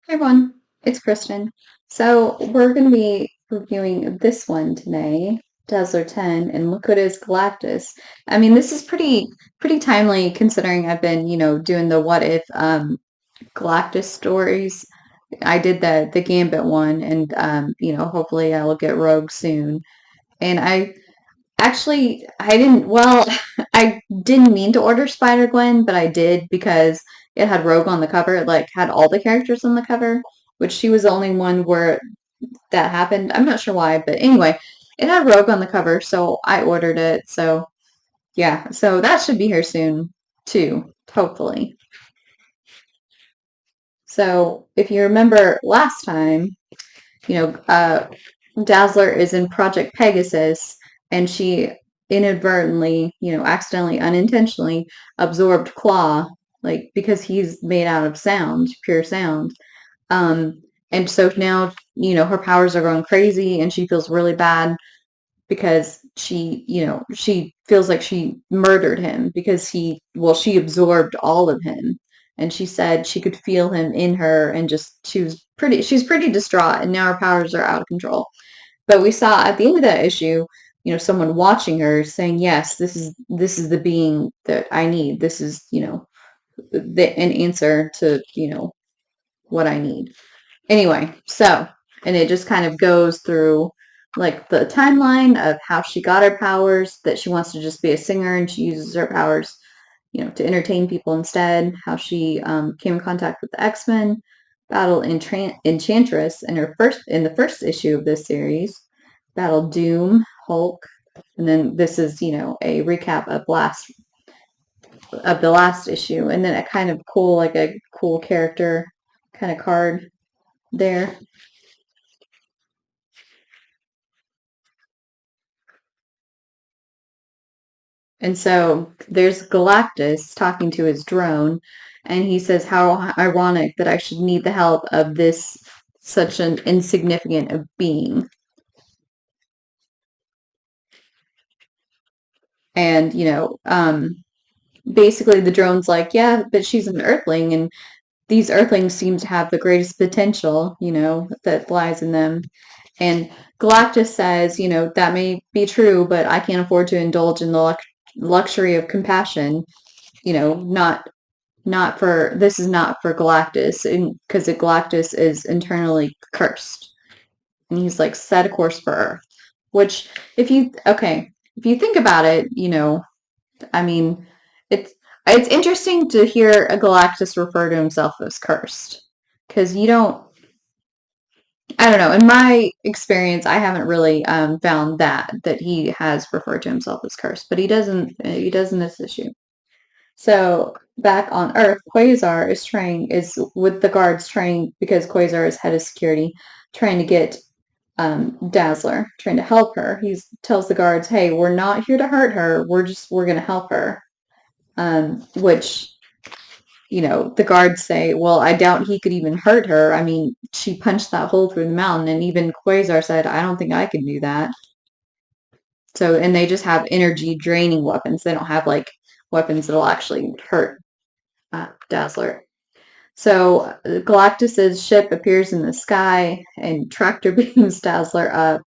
Hey everyone, it's Kristen. So we're going to be reviewing this one today, Dazzler 10, and look what is Galactus. I mean, this is pretty timely considering I've been, doing the what if Galactus stories. I did the Gambit one, and hopefully I will get Rogue soon. And I didn't, well, I didn't mean to order Spider-Gwen, but I did because it had Rogue on the cover. It like had all the characters on the cover, which she was the only one where that happened. I'm not sure why, but anyway, it had Rogue on the cover, so I ordered it. So yeah, so that should be here soon too, hopefully. So if you remember last time, you know, uh, Dazzler is in Project Pegasus, and she inadvertently, accidentally, unintentionally absorbed Claw, like because he's made out of sound, pure sound. Um, and so now, her powers are going crazy, and she feels really bad because she feels like she murdered him because she absorbed all of him. And she said she could feel him in her, and just she's pretty distraught, and now her powers are out of control. But we saw at the end of that issue, someone watching her saying, "Yes, this is the being that I need. This is, an answer to, what I need." Anyway, so, and it just kind of goes through like the timeline of how she got her powers, that she wants to just be a singer and she uses her powers, to entertain people instead, how she came in contact with the X-Men, battle Enchantress in the first issue of this series, battle Doom, Hulk, and then this is, a recap of the last issue, and then a kind of cool, like a cool character kind of card there. And so there's Galactus talking to his drone, and he says, "How ironic that I should need the help of this such an insignificant being." And, basically the drone's like, "Yeah, but she's an Earthling, and these Earthlings seem to have the greatest potential, that lies in them." And Galactus says, "That may be true, but I can't afford to indulge in the luxury of compassion, not for this is not for Galactus, because Galactus is internally cursed." And he's like, "Set a course for Earth." Which, if you think about it, I mean, it's it's interesting to hear a Galactus refer to himself as cursed, because I don't know. In my experience, I haven't really found that he has referred to himself as cursed, but he doesn't. He does in this issue. So back on Earth, Quasar is with the guards trying, because Quasar is head of security, trying to get Dazzler, trying to help her. He tells the guards, "Hey, we're not here to hurt her. We're gonna help her." Which, the guards say, "Well, I doubt he could even hurt her. I mean, she punched that hole through the mountain," and even Quasar said, "I don't think I can do that." So, and they just have energy draining weapons. They don't have like weapons that'll actually hurt Dazzler. So Galactus's ship appears in the sky and tractor beams Dazzler up.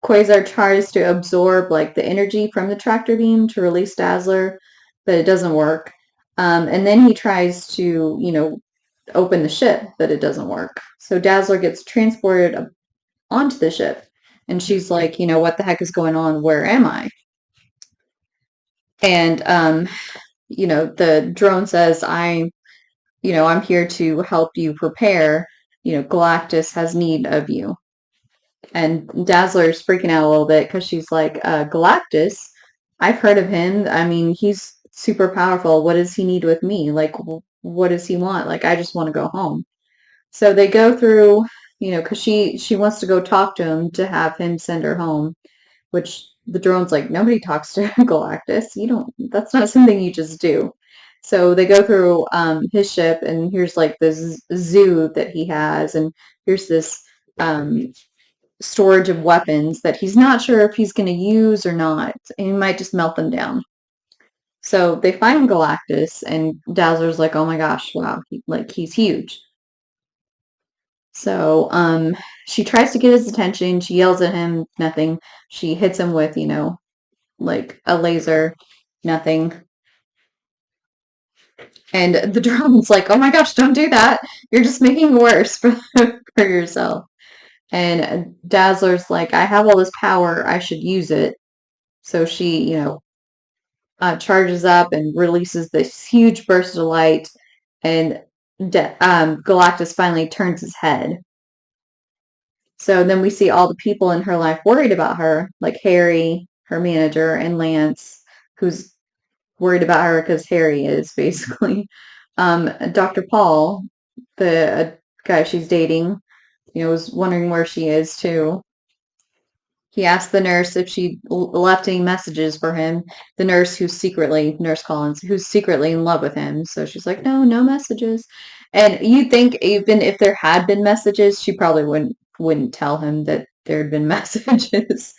Quasar tries to absorb like the energy from the tractor beam to release Dazzler, but it doesn't work. And then he tries to, open the ship, but it doesn't work. So Dazzler gets transported onto the ship, and she's like, "What the heck is going on? Where am I?" And the drone says, I'm here to help you prepare. Galactus has need of you." And Dazzler's freaking out a little bit because she's like, "Galactus, I've heard of him. I mean, he's super powerful. What does he need with me? Like, what does he want? Like, I just want to go home." So they go through, because she wants to go talk to him to have him send her home, which the drone's like, "Nobody talks to Galactus. That's not something you just do." So they go through his ship, and here's like this zoo that he has, and here's this storage of weapons that he's not sure if he's going to use or not, and he might just melt them down. So they find Galactus, and Dazzler's like, "Oh my gosh, wow, he's huge." So she tries to get his attention. She yells at him, nothing. She hits him with, like a laser, nothing. And the drone's like, oh my gosh, don't do that. You're just making it worse for yourself. And Dazzler's like, I have all this power. I should use it. So she, charges up and releases this huge burst of light. And Galactus finally turns his head. So then we see all the people in her life worried about her, like Harry, her manager, and Lance, who's worried about her because Harry is basically. Dr. Paul, the guy she's dating, was wondering where she is too. He asked the nurse if she left any messages for him. The nurse, Nurse Collins, who's secretly in love with him. So she's like, no, no messages. And you'd think even if there had been messages, she probably wouldn't tell him that there had been messages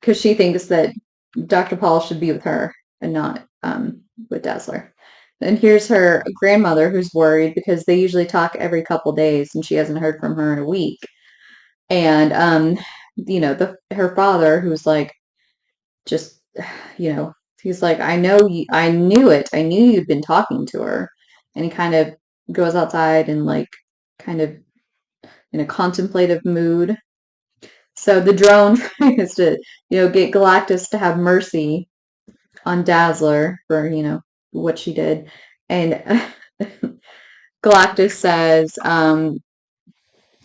because she thinks that Dr. Paul should be with her and not with Dazzler. And here's her grandmother who's worried because they usually talk every couple days and she hasn't heard from her in a week. And her father who's like just he's like, I know you, I knew it. I knew you'd been talking to her. And he kind of goes outside and like kind of in a contemplative mood. So the drone tries to, get Galactus to have mercy on Dazzler for, what she did. And Galactus says,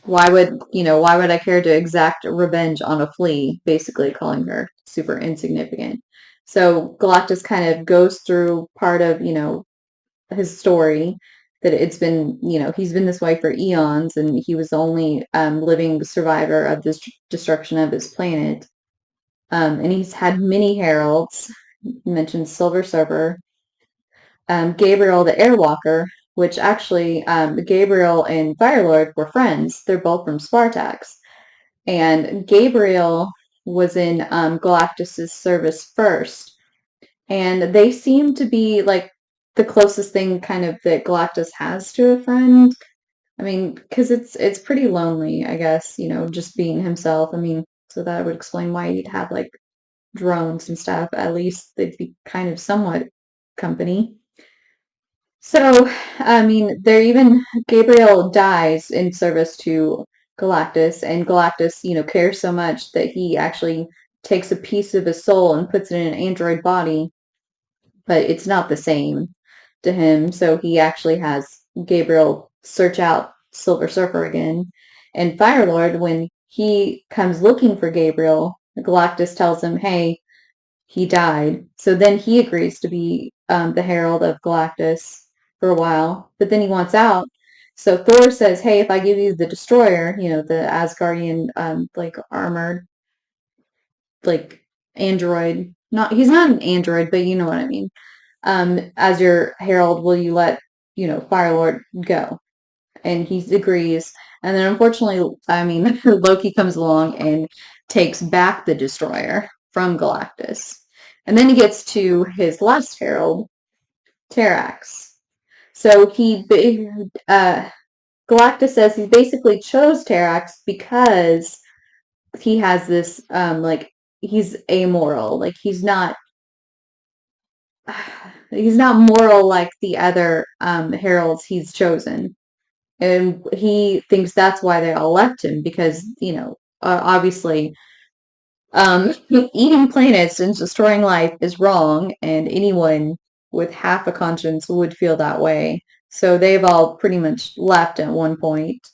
why would I care to exact revenge on a flea? Basically calling her super insignificant. So Galactus kind of goes through part of, his story that it's been, he's been this way for eons and he was the only living survivor of this destruction of his planet. And he's had many heralds. He mentioned Silver Surfer, Gabriel the Airwalker, which actually Gabriel and Firelord were friends. They're both from Spartax. And Gabriel was in Galactus's service first. And they seem to be like the closest thing kind of that Galactus has to a friend. I mean, because it's pretty lonely, I guess, just being himself. I mean, so that would explain why he'd have like drones and stuff. At least they'd be kind of somewhat company. So, I mean, Gabriel dies in service to Galactus, and Galactus, cares so much that he actually takes a piece of his soul and puts it in an android body, but it's not the same to him. So he actually has Gabriel search out Silver Surfer again. And Firelord, when he comes looking for Gabriel, Galactus tells him, hey, he died. So then he agrees to be the Herald of Galactus for a while, but then he wants out. So Thor says, hey, if I give you the Destroyer, the Asgardian, like armored, like android, he's not an android, but you know what I mean. As your Herald, will you let, Firelord go? And he agrees. And then unfortunately, I mean, Loki comes along and takes back the Destroyer from Galactus. And then he gets to his last Herald, Terrax. So Galactus says he basically chose Terrax because he has this, he's amoral. Like, he's not moral like the other heralds he's chosen. And he thinks that's why they all left him because, obviously, eating planets and destroying life is wrong, and anyone with half a conscience would feel that way. So they've all pretty much left at one point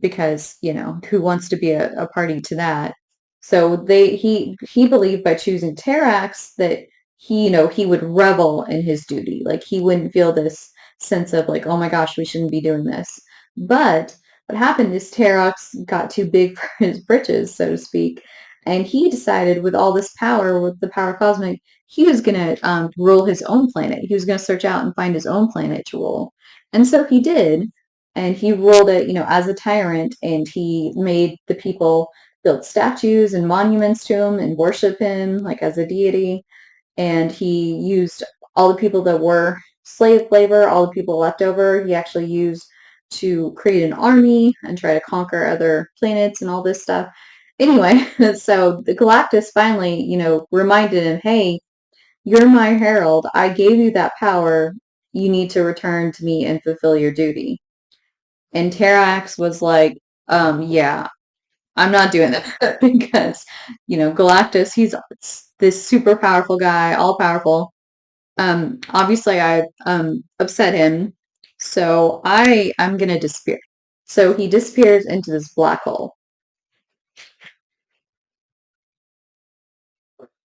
because, who wants to be a party to that? So he believed by choosing Terrax that he would revel in his duty. Like he wouldn't feel this sense of like, oh my gosh, we shouldn't be doing this. But what happened is Terrax got too big for his britches, so to speak. And he decided with all this power, with the power cosmic, he was going to rule his own planet. He was going to search out and find his own planet to rule. And so he did. And he ruled it, as a tyrant. And he made the people build statues and monuments to him and worship him like as a deity. And he used all the people that were slave labor, all the people left over. He actually used to create an army and try to conquer other planets and all this stuff. Anyway, so the Galactus finally, reminded him, hey, you're my herald. I gave you that power. You need to return to me and fulfill your duty. And Terrax was like, yeah, I'm not doing that because, Galactus, he's this super powerful guy, all powerful. Obviously I upset him, so I'm gonna disappear. So he disappears into this black hole,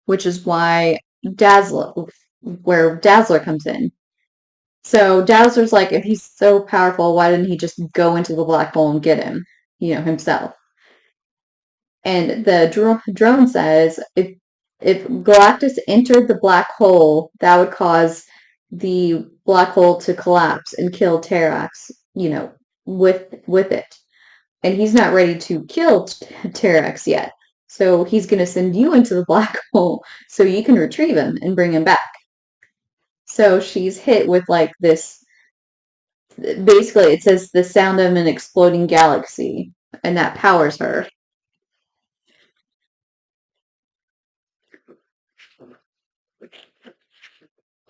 which is why Dazzler, where Dazzler comes in. So Dazzler's like, if he's so powerful, why didn't he just go into the black hole and get him, himself? And the drone says if Galactus entered the black hole, that would cause the black hole to collapse and kill Terrax, with it. And he's not ready to kill Terrax yet. So he's going to send you into the black hole so you can retrieve him and bring him back. So she's hit with like this. Basically, it says the sound of an exploding galaxy, and that powers her.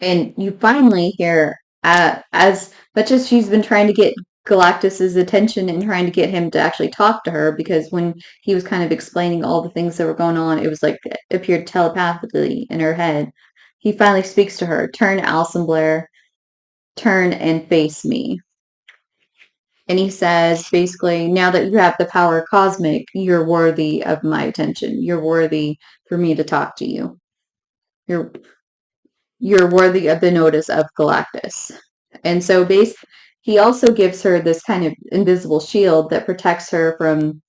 And you finally hear, as much as she's been trying to get Galactus's attention and trying to get him to actually talk to her, because when he was kind of explaining all the things that were going on, it was like it appeared telepathically in her head. He finally speaks to her, turn, Alison Blair, turn and face me. And he says, basically, now that you have the power cosmic, you're worthy of my attention. You're worthy for me to talk to you. You're you're worthy of the notice of Galactus. And so he also gives her this kind of invisible shield that protects her from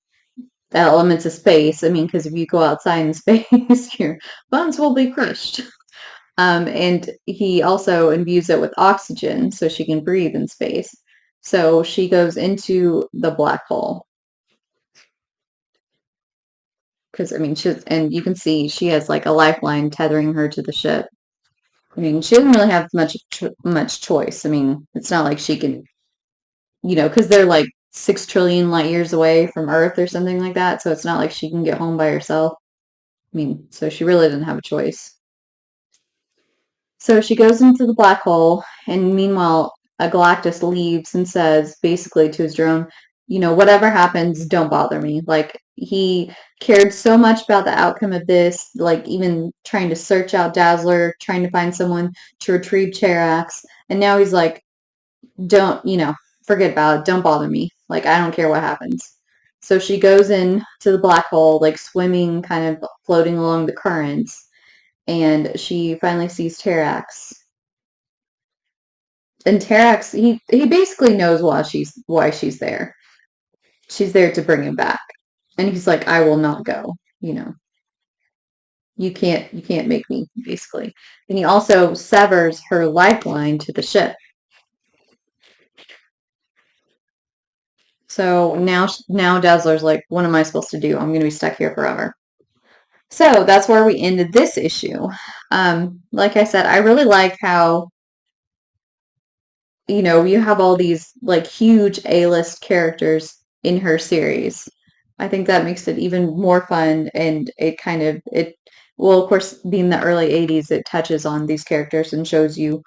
the elements of space. I mean, because if you go outside in space, your bones will be crushed. And he also imbues it with oxygen so she can breathe in space. So she goes into the black hole. Because, I mean, and you can see she has like a lifeline tethering her to the ship. I mean, she doesn't really have much choice. I mean, it's not like she can, because they're like 6 trillion light years away from Earth or something like that. So it's not like she can get home by herself. I mean, so she really doesn't have a choice. So she goes into the black hole, and meanwhile, a Galactus leaves and says basically to his drone, whatever happens, don't bother me. Like, he cared so much about the outcome of this, like even trying to search out Dazzler, trying to find someone to retrieve Cherax, and now he's like, don't, forget about it, don't bother me. Like, I don't care what happens. So she goes in to the black hole, like swimming, kind of floating along the currents, and she finally sees Terrax. And Terrax, he basically knows why she's there. She's there to bring him back. And he's like, I will not go. You can't make me, basically. And he also severs her lifeline to the ship. So now Dazzler's like, what am I supposed to do? I'm going to be stuck here forever. So that's where we ended this issue. Like I said, I really like how, you have all these like huge A-list characters in her series. I think that makes it even more fun, and well, of course, being the early 80s, it touches on these characters and shows you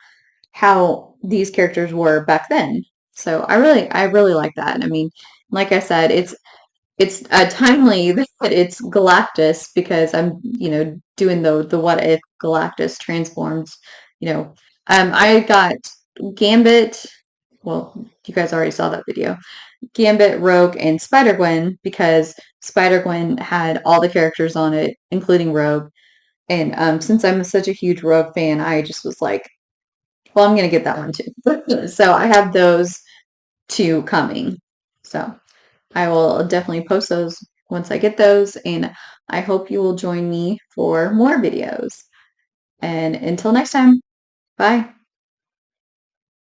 how these characters were back then. So I really like that. I mean, like I said, it's timely that it's Galactus, because I'm, doing the what if Galactus transforms, I got Gambit. Well, you guys already saw that video. Gambit, Rogue, and Spider-Gwen, because Spider-Gwen had all the characters on it, including Rogue. And since I'm such a huge Rogue fan, I just was like, well, I'm going to get that one too. So I have those two coming. So I will definitely post those once I get those, and I hope you will join me for more videos. And until next time, bye.